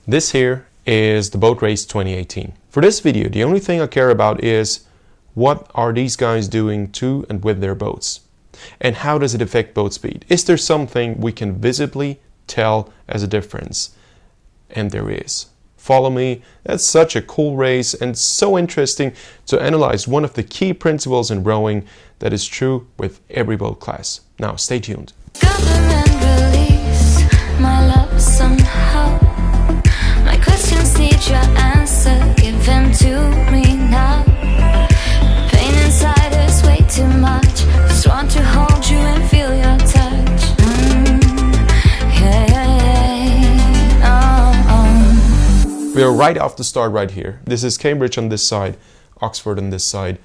This here is the boat race 2018. For this video, the only thing I care about is what are these guys doing to and with their boats? And how does it affect boat speed? Is there something we can visibly tell as a difference? And there is. Follow me. That's such a cool race and so interesting to analyze one of the key principles in rowing that is true with every boat class. Now stay tuned. Release my love somehow. My questions need your answer. Give them to me now. Pain inside is way too much. Just want to hold you and feel your touch. We are right off the start right here. This is Cambridge on this side, Oxford on this side.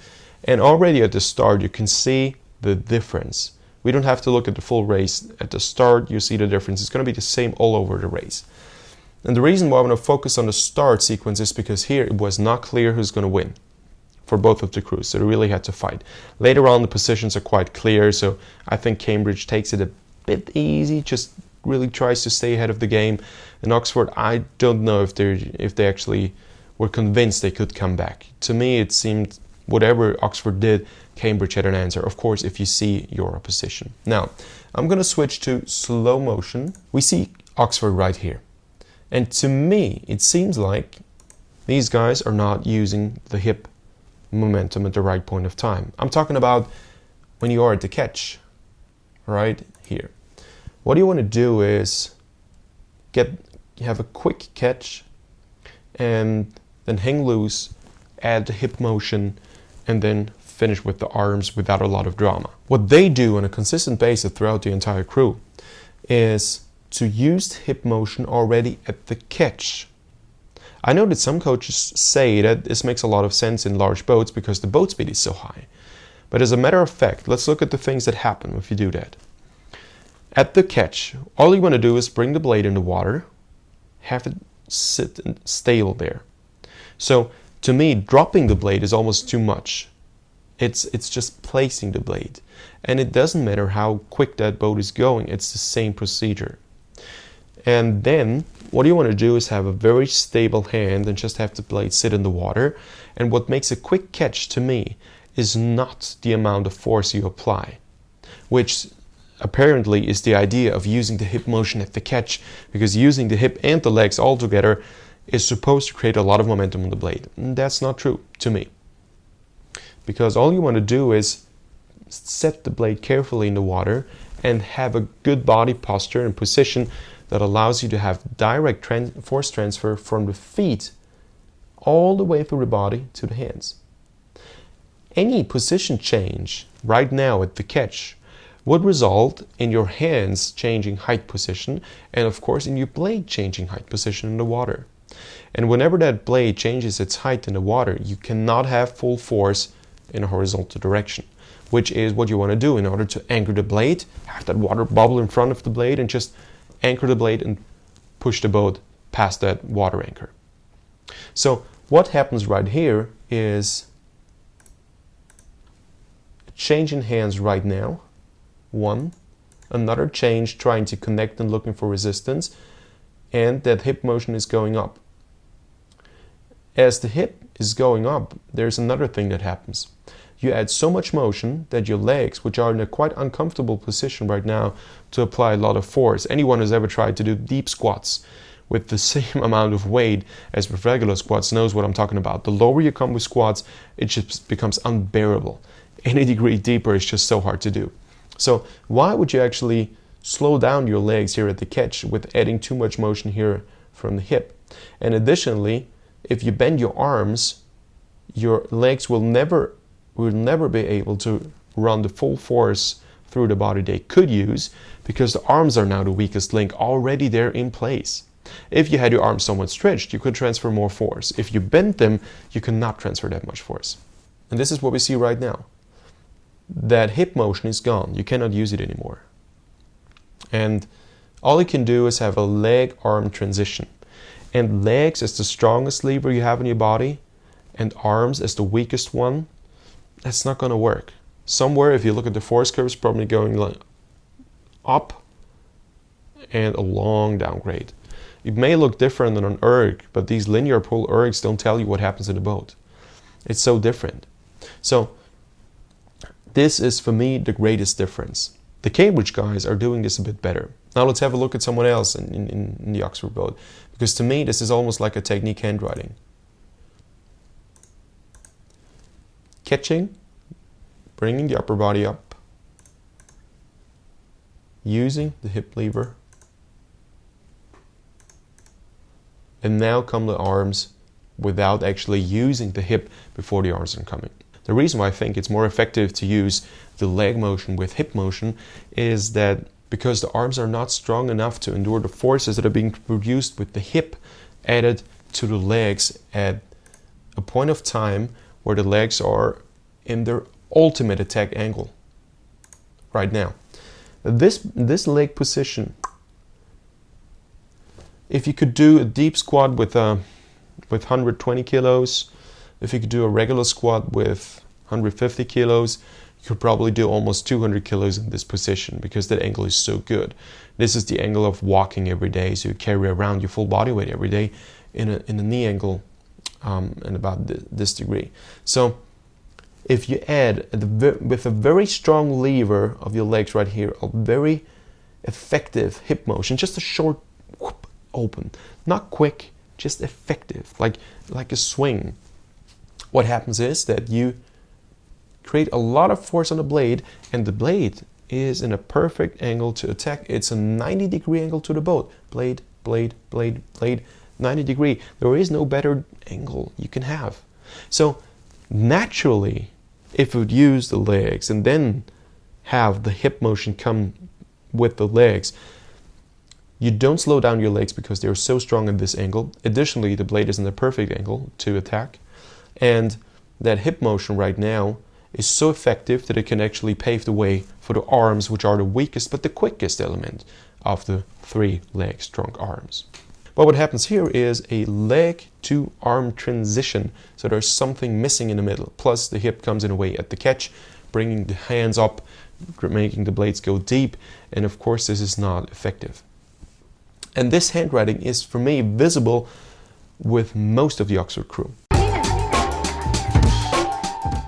And already at the start you can see the difference. We don't have to look at the full race. At the start you see the difference. It's going to be the same all over the race. And the reason why I want to focus on the start sequence is because here it was not clear who's going to win for both of the crews. So they really had to fight. Later on the positions are quite clear, so I think Cambridge takes it a bit easy, just really tries to stay ahead of the game. In Oxford, I don't know if they actually were convinced they could come back. To me it seemed whatever Oxford did, Cambridge had an answer, of course, if you see your opposition. Now, I'm going to switch to slow motion. We see Oxford right here. And to me, it seems like these guys are not using the hip momentum at the right point of time. I'm talking about when you are at the catch, right here. What you want to do is have a quick catch and then hang loose, add the hip motion, and then finish with the arms without a lot of drama. What they do on a consistent basis throughout the entire crew is to use hip motion already at the catch. I know that some coaches say that this makes a lot of sense in large boats because the boat speed is so high. But as a matter of fact, let's look at the things that happen if you do that. At the catch, all you want to do is bring the blade in the water, have it sit and stale there. So to me, dropping the blade is almost too much. It's just placing the blade. And it doesn't matter how quick that boat is going, it's the same procedure. And then what you want to do is have a very stable hand and just have the blade sit in the water. And what makes a quick catch to me is not the amount of force you apply, which apparently is the idea of using the hip motion at the catch, because using the hip and the legs all together is supposed to create a lot of momentum on the blade. And that's not true to me, because all you want to do is set the blade carefully in the water and have a good body posture and position that allows you to have direct force transfer from the feet all the way through the body to the hands. Any position change right now at the catch would result in your hands changing height position and of course in your blade changing height position in the water. And whenever that blade changes its height in the water, you cannot have full force in a horizontal direction, which is what you want to do in order to anchor the blade, have that water bubble in front of the blade and just anchor the blade and push the boat past that water anchor. So what happens right here is a change in hands right now. One, another change trying to connect and looking for resistance, and that hip motion is going up. As the hip is going up, there's another thing that happens. You add so much motion that your legs, which are in a quite uncomfortable position right now to apply a lot of force. Anyone who's ever tried to do deep squats with the same amount of weight as with regular squats knows what I'm talking about. The lower you come with squats, it just becomes unbearable. Any degree deeper is just so hard to do. So why would you actually slow down your legs here at the catch with adding too much motion here from the hip? And additionally, if you bend your arms, your legs will never be able to run the full force through the body they could use, because the arms are now the weakest link already there in place. If you had your arms somewhat stretched, you could transfer more force. If you bent them, you cannot transfer that much force. And this is what we see right now. That hip motion is gone. You cannot use it anymore. And all you can do is have a leg-arm transition. And legs as the strongest lever you have in your body, and arms as the weakest one, that's not going to work. Somewhere, if you look at the force curve, it's probably going like up and a long downgrade. It may look different than an erg, but these linear pull ergs don't tell you what happens in the boat. It's so different. So this is for me the greatest difference. The Cambridge guys are doing this a bit better. Now let's have a look at someone else in the Oxford boat, because to me this is almost like a technique handwriting. Catching, bringing the upper body up, using the hip lever, and now come the arms without actually using the hip before the arms are coming. The reason why I think it's more effective to use the leg motion with hip motion is that because the arms are not strong enough to endure the forces that are being produced with the hip added to the legs at a point of time where the legs are in their ultimate attack angle right now. This leg position, if you could do a deep squat with 120 kilos, if you could do a regular squat with 150 kilos, you could probably do almost 200 kilos in this position because that angle is so good. This is the angle of walking every day, so you carry around your full body weight every day in a knee angle and about this degree. So if you add with a very strong lever of your legs right here, a very effective hip motion, just a short whoop, open, not quick, just effective, like a swing. What happens is that you create a lot of force on the blade, and the blade is in a perfect angle to attack. It's a 90-degree angle to the boat. Blade, blade, blade, blade, 90 degree. There is no better angle you can have. So naturally, if you would use the legs and then have the hip motion come with the legs, you don't slow down your legs because they're so strong in this angle. Additionally, the blade is in the perfect angle to attack. And that hip motion right now is so effective that it can actually pave the way for the arms, which are the weakest but the quickest element of the 3 leg strong arms. But what happens here is a leg to arm transition. So there's something missing in the middle. Plus the hip comes in a way at the catch, bringing the hands up, making the blades go deep. And of course this is not effective. And this handwriting is, for me, visible with most of the Oxford crew.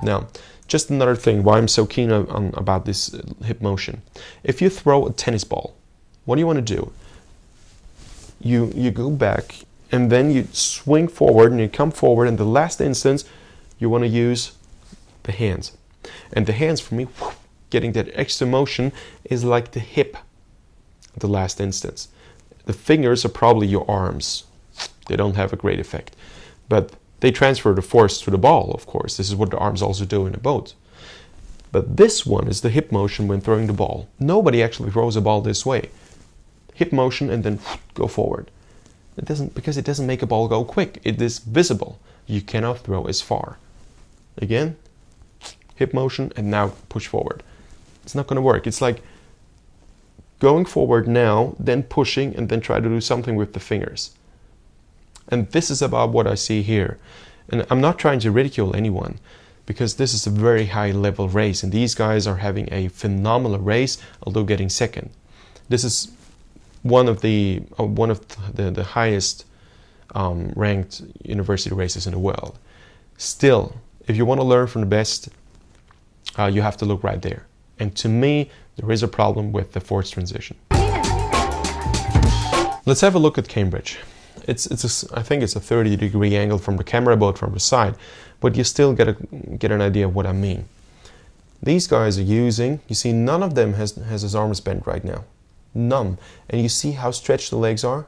Now, just another thing why I'm so keen about this hip motion. If you throw a tennis ball, what do you want to do? You go back and then you swing forward and you come forward, and the last instance you want to use the hands. And the hands, for me, getting that extra motion is like the hip at the last instance. The fingers are probably your arms. They don't have a great effect. But they transfer the force to the ball, of course. This is what the arms also do in a boat. But this one is the hip motion when throwing the ball. Nobody actually throws a ball this way. Hip motion and then go forward. It doesn't, because it doesn't make a ball go quick. It is visible. You cannot throw as far. Again, hip motion and now push forward. It's not going to work. It's like going forward now, then pushing, and then try to do something with the fingers. And this is about what I see here. And I'm not trying to ridicule anyone, because this is a very high level race, and these guys are having a phenomenal race, although getting second. This is one of the highest ranked university races in the world. Still, if you want to learn from the best, you have to look right there. And to me, there is a problem with the force transition. Let's have a look at Cambridge. I think it's a 30-degree angle from the camera boat from the side, but you still get an idea of what I mean. These guys are using, you see, none of them has his arms bent right now. None. And you see how stretched the legs are?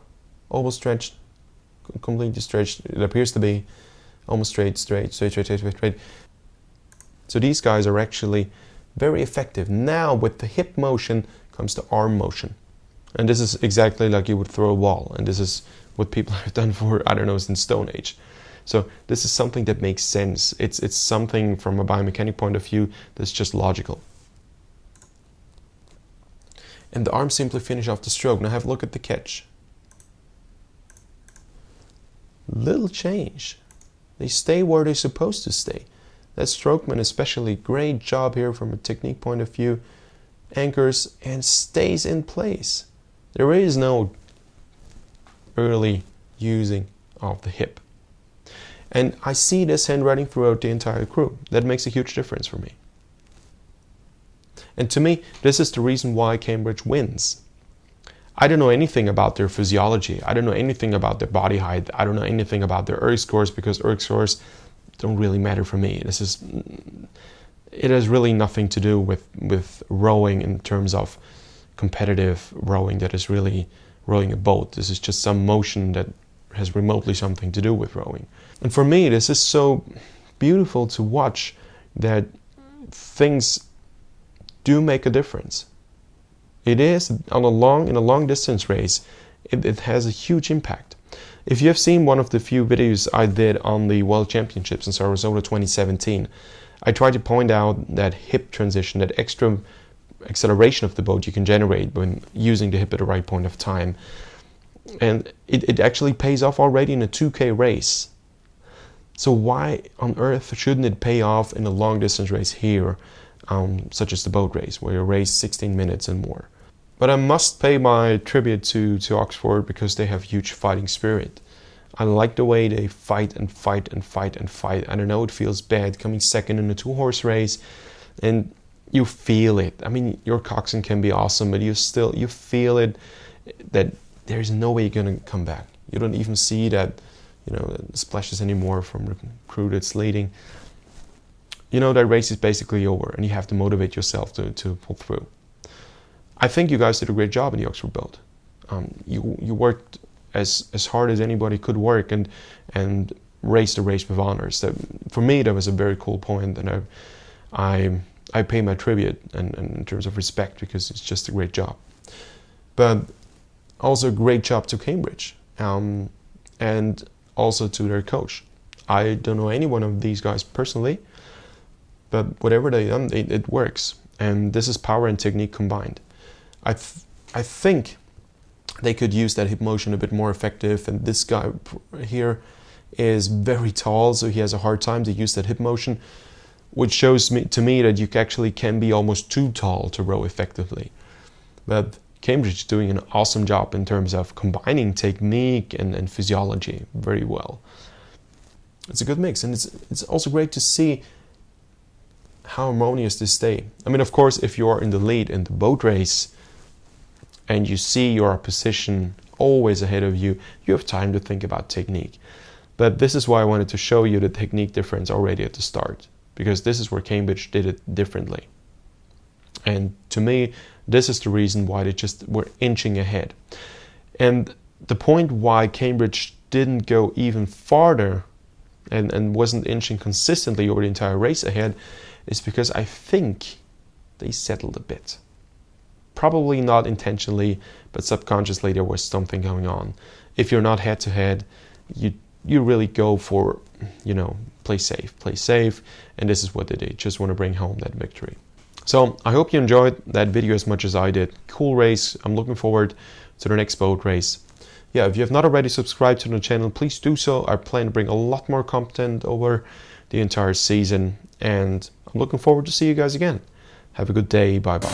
Almost stretched, completely stretched. It appears to be almost straight. So these guys are actually very effective. Now with the hip motion comes the arm motion. And this is exactly like you would throw a ball. And this is what people have done for, I don't know, since Stone Age. So this is something that makes sense. It's something from a biomechanic point of view that's just logical. And the arms simply finish off the stroke. Now have a look at the catch. Little change. They stay where they're supposed to stay. That strokeman especially, great job here from a technique point of view. Anchors and stays in place. There is no early using of the hip. And I see this handwriting throughout the entire crew. That makes a huge difference for me. And to me, this is the reason why Cambridge wins. I don't know anything about their physiology. I don't know anything about their body height. I don't know anything about their ERG scores, because ERG scores don't really matter for me. It has really nothing to do with rowing in terms of competitive rowing that is really rowing a boat. This is just some motion that has remotely something to do with rowing. And for me, this is so beautiful to watch that things do make a difference. It is in a long distance race, it has a huge impact. If you have seen one of the few videos I did on the World Championships in Sarasota 2017, I tried to point out that hip transition, that extra acceleration of the boat you can generate when using the hip at the right point of time. And it actually pays off already in a 2K race. So why on earth shouldn't it pay off in a long distance race here, such as the boat race, where you race 16 minutes and more? But I must pay my tribute to Oxford, because they have huge fighting spirit. I like the way they fight and fight and fight and fight. I don't know, it feels bad coming second in a 2-horse race, and you feel it. I mean, your coxswain can be awesome, but you feel it, that there's no way you're gonna come back. You don't even see that, splashes anymore from the crew that's leading. That race is basically over, and you have to motivate yourself to pull through. I think you guys did a great job in the Oxford boat. You worked as hard as anybody could work, and raced the race with honors. For me, that was a very cool point, and I pay my tribute and in terms of respect, because it's just a great job. But also a great job to Cambridge, and also to their coach. I don't know any one of these guys personally, but whatever they've done, it works. And this is power and technique combined. I think they could use that hip motion a bit more effective, and this guy here is very tall, so he has a hard time to use that hip motion, which shows to me that you actually can be almost too tall to row effectively. But Cambridge is doing an awesome job in terms of combining technique and physiology very well. It's a good mix, and it's also great to see how harmonious they stay. I mean, of course, if you are in the lead in the boat race and you see your position always ahead of you, you have time to think about technique. But this is why I wanted to show you the technique difference already at the start, because this is where Cambridge did it differently. And to me, this is the reason why they just were inching ahead. And the point why Cambridge didn't go even farther and wasn't inching consistently over the entire race ahead is because I think they settled a bit. Probably not intentionally, but subconsciously there was something going on. If you're not head-to-head, you really go for, play safe, and this is what they did. Just want to bring home that victory. So I hope you enjoyed that video as much as I did. Cool race. I'm looking forward to the next boat race. Yeah, if you have not already subscribed to the channel, please do so. I plan to bring a lot more content over the entire season, and I'm looking forward to see you guys again. Have a good day. Bye-bye.